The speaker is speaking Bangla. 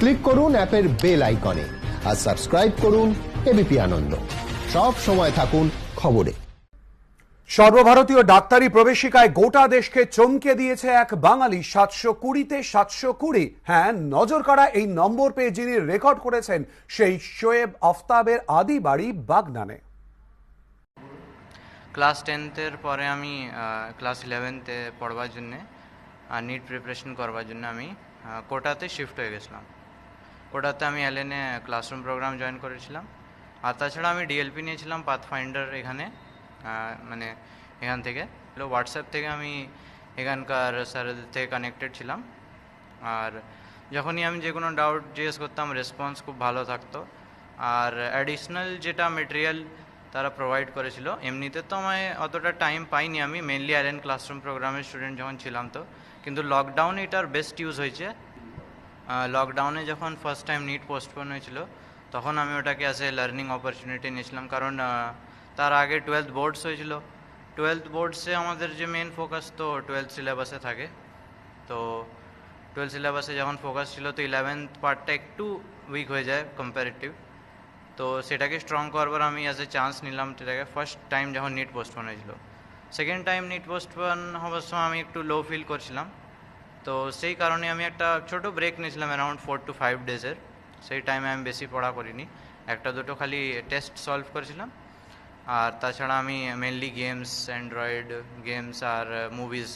ক্লিক করুন অ্যাপের বেল আইকনে আর সাবস্ক্রাইব করুন এবিপি আনন্দ। সব সময় থাকুন খবরে। সর্বভারতীয় ডাক্তারি প্রবেশিকায় গোটা দেশকে চমকে দিয়েছে এক বাঙালি। 720-তে 720। হ্যাঁ, নজর কাড়া এই নম্বর পেয়ে যিনি রেকর্ড করেছেন সেই শোয়েব আফতাবের আদি বাড়ি বাগনানে। ক্লাস 10-এর পরে আমি ক্লাস 11-তে পড়বার জন্যে নিট প্রিপারেশন করবার জন্য আমি কোটাতে শিফট হয়ে গেছিলাম। কোটাতে আমি এলএনএ ক্লাসরুম প্রোগ্রাম জয়েন করেছিলাম। আর তাছাড়া আমি ডিএলপি নিয়েছিলাম পাথফাইন্ডার এখানে, মানে এখান থেকে হোয়াটসঅ্যাপ থেকে আমি এখানকার স্যারদের থেকে কানেক্টেড ছিলাম। আর যখনই আমি যে কোনো ডাউট জিজ্ঞেস করতাম রেসপন্স খুব ভালো থাকতো। আর অ্যাডিশনাল যেটা মেটেরিয়াল তারা প্রোভাইড করেছিল, এমনিতে তো আমায় অতটা টাইম পাইনি, আমি মেনলি এলএন ক্লাসরুম প্রোগ্রামের স্টুডেন্ট যখন ছিলাম তো, কিন্তু লকডাউনে এটার বেস্ট ইউজ হয়েছে। লকডাউনে যখন ফার্স্ট টাইম নিট পোস্টপোন হয়েছিল তখন আমি ওটাকে অ্যাজ এ লার্নিং অপরচুনিটি নিয়েছিলাম, কারণ তার আগে 12th বোর্ডস হয়েছিল। 12th বোর্ডসে আমাদের যে মেন ফোকাস তো 12th সিলেবাসে থাকে, তো 12th সিলেবাসে যখন ফোকাস ছিল তো 11th পার্টটা একটু উইক হয়ে যায় কম্পারেটিভ, তো সেটাকে স্ট্রং করবার আমি অ্যাজ এ চান্স নিলাম সেটাকে ফার্স্ট টাইম যখন নিট পোস্টপোন হয়েছিল। সেকেন্ড টাইম নিট পোস্টপোন হওয়ার সময় আমি একটু লো ফিল করছিলাম, তো সেই কারণে আমি একটা ছোটো ব্রেক নিয়েছিলাম অ্যারাউন্ড 4 to 5 ডেজের। সেই টাইমে আমি বেশি পড়া করিনি, একটা দুটো খালি টেস্ট সলভ করেছিলাম। আর তাছাড়া আমি মেনলি গেমস, অ্যান্ড্রয়েড গেমস আর মুভিজ